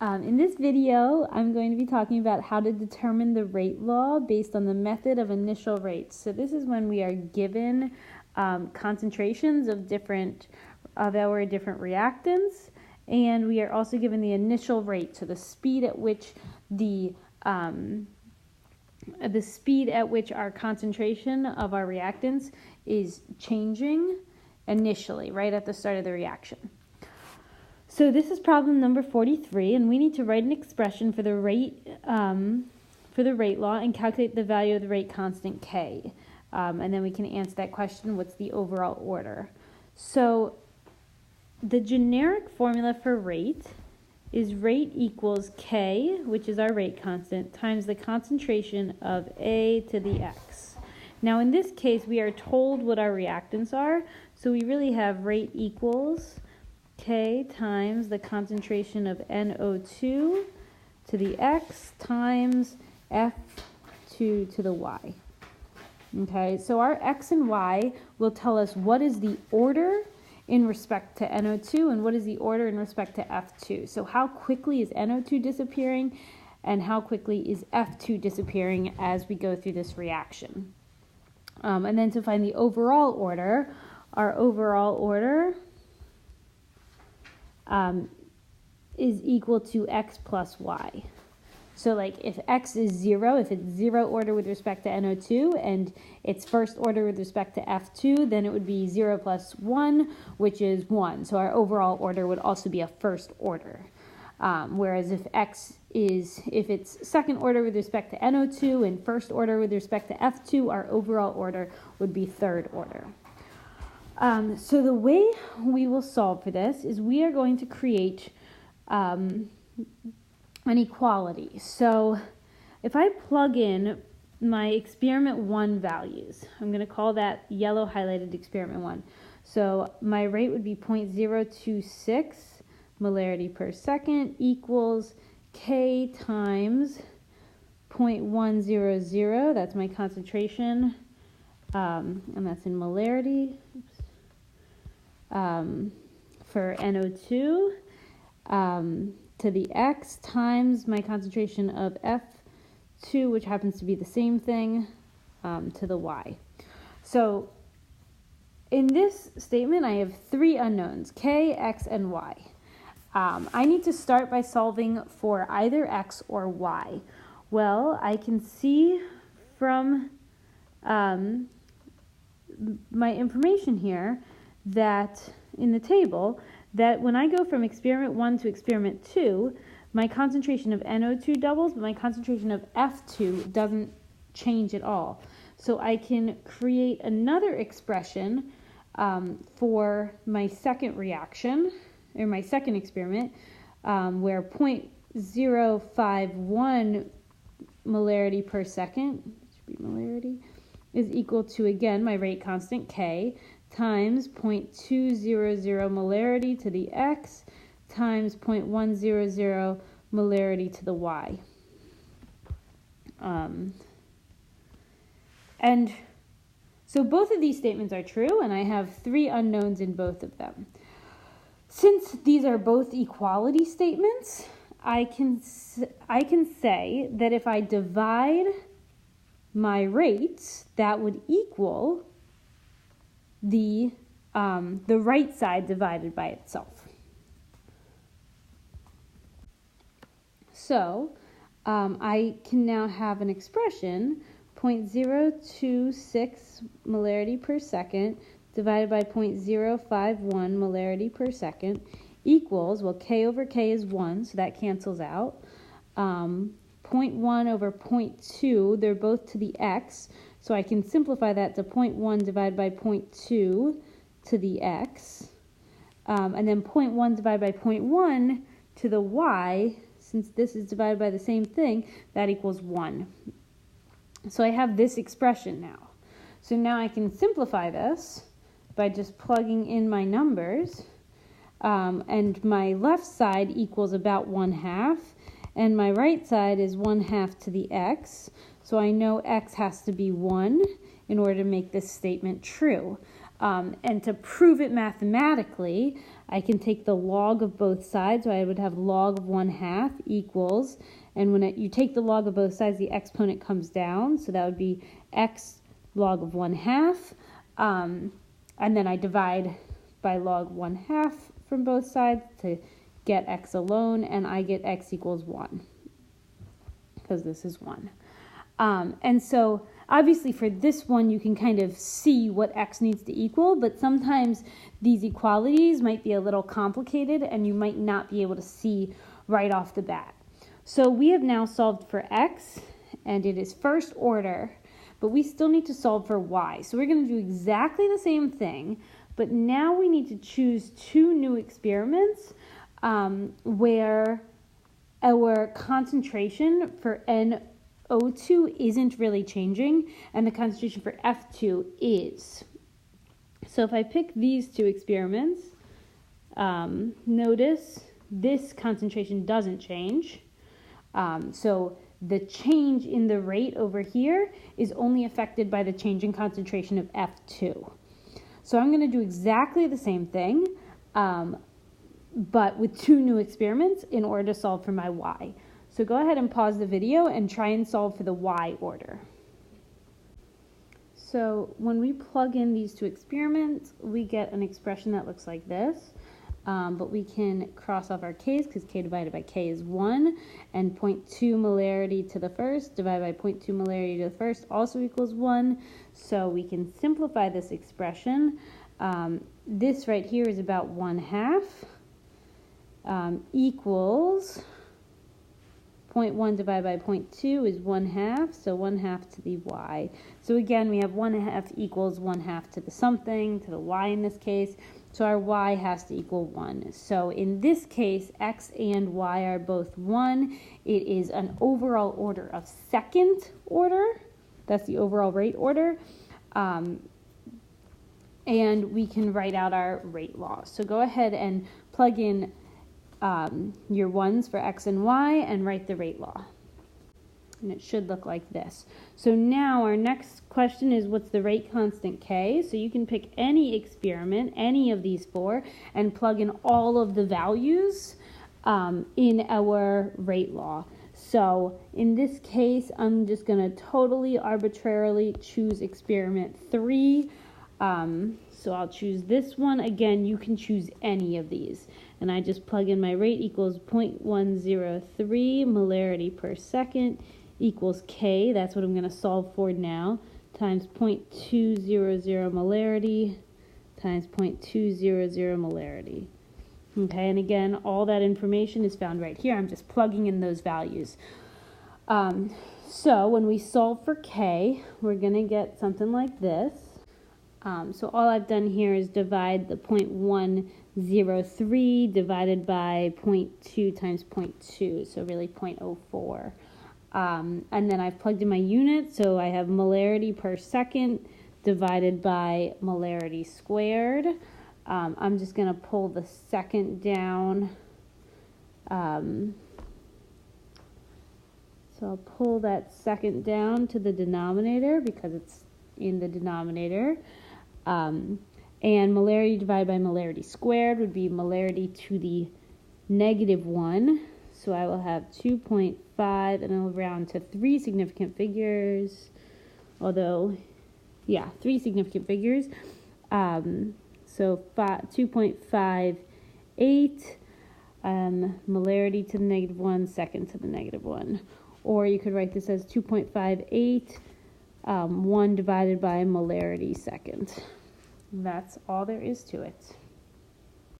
In this video, I'm going to be talking about how to determine the rate law based on the method of initial rates. So this is when we are given concentrations of our different reactants, and we are also given the initial rate, so the speed at which our concentration of our reactants is changing initially, right at the start of the reaction. So this is problem number 43, and we need to write an expression for the rate law and calculate the value of the rate constant K. And then we can answer that question, what's the overall order? So the generic formula for rate is rate equals K, which is our rate constant, times the concentration of A to the X. Now in this case, we are told what our reactants are, so we really have rate equals K times the concentration of NO2 to the X times F2 to the Y. Okay, so our X and Y will tell us what is the order in respect to NO2 and what is the order in respect to F2. So how quickly is NO2 disappearing and how quickly is F2 disappearing as we go through this reaction. And then to find the overall order, our overall order is equal to X plus Y. So like if X is 0, if it's 0 order with respect to NO2 and it's first order with respect to F2, then it would be 0 plus 1, which is 1. So our overall order would also be a first order. Whereas if it's second order with respect to NO2 and first order with respect to F2, our overall order would be third order. So the way we will solve for this is we are going to create an equality. So if I plug in my experiment 1 values, I'm going to call that yellow highlighted experiment 1. So my rate would be 0.026 molarity per second equals K times 0.100, that's my concentration, and that's in molarity. For NO2 to the X times my concentration of F2, which happens to be the same thing, to the Y. So in this statement, I have 3 unknowns, K, X, and Y. I need to start by solving for either X or Y. Well, I can see from my information here that in the table that when I go from experiment 1 to experiment 2, my concentration of NO2 doubles, but my concentration of F2 doesn't change at all. So I can create another expression for my second reaction, or my second experiment, where 0.051 molarity per second, should be molarity, is equal to, again, my rate constant K, times 0.200 molarity to the X times 0.100 molarity to the Y. And so both of these statements are true, and I have 3 unknowns in both of them. Since these are both equality statements, I can say that if I divide my rates, that would equal the right side divided by itself. So I can now have an expression 0.026 molarity per second divided by 0.051 molarity per second equals, well, K over K is 1, so that cancels out. 0.1 over 0.2, they're both to the X, so I can simplify that to 0.1 divided by 0.2 to the X. And then 0.1 divided by 0.1 to the Y, since this is divided by the same thing, that equals 1. So I have this expression now. So now I can simplify this by just plugging in my numbers. And my left side equals about 1/2, and my right side is 1/2 to the X. So I know X has to be 1 in order to make this statement true. And to prove it mathematically, I can take the log of both sides. So I would have log of 1/2 equals, and when you take the log of both sides, the exponent comes down. So that would be x log of 1/2. And then I divide by log 1/2 from both sides to get x alone, and I get x equals 1, because this is 1. And so obviously for this one, you can kind of see what x needs to equal, but sometimes these equalities might be a little complicated and you might not be able to see right off the bat. So we have now solved for x, and it is first order, but we still need to solve for y. So we're going to do exactly the same thing, but now we need to choose 2 new experiments where our concentration for NO2 isn't really changing, and the concentration for F2 is. So if I pick these 2 experiments, notice this concentration doesn't change. So the change in the rate over here is only affected by the change in concentration of F2. So I'm going to do exactly the same thing, but with 2 new experiments in order to solve for my y. So go ahead and pause the video and try and solve for the y order. So when we plug in these 2 experiments, we get an expression that looks like this. But we can cross off our k's because k divided by k is 1, and 0.2 molarity to the first divided by 0.2 molarity to the first also equals 1. So we can simplify this expression. This right here is about 1/2 equals 0.1 divided by 0.2 is 1/2, so 1/2 to the y. So again, we have 1/2 equals 1/2 to the something, to the y in this case. So our y has to equal 1. So in this case, x and y are both 1. It is an overall order of second order. That's the overall rate order. And we can write out our rate law. So go ahead and plug in your 1s for x and y and write the rate law. And it should look like this. So now our next question is, what's the rate constant k? So you can pick any experiment, any of these 4, and plug in all of the values in our rate law. So in this case, I'm just going to totally arbitrarily choose experiment 3. So I'll choose this one. Again, you can choose any of these. And I just plug in my rate equals 0.103 molarity per second equals k, that's what I'm going to solve for now, times 0.200 molarity times 0.200 molarity. Okay, and again, all that information is found right here. I'm just plugging in those values. So when we solve for k, we're going to get something like this. So all I've done here is divide the 0.103 divided by 0.2 times 0.2, so really 0.04. And then I've plugged in my unit, so I have molarity per second divided by molarity squared. I'm just going to pull the second down. So I'll pull that second down to the denominator because it's in the denominator. And molarity divided by molarity squared would be molarity to the -1. So I will have 2.5, and I'll round to 3 significant figures. Although, yeah, 3 significant figures. So 2.58 molarity to the -1, second to the -1. Or you could write this as 2.58 1 divided by molarity second. That's all there is to it.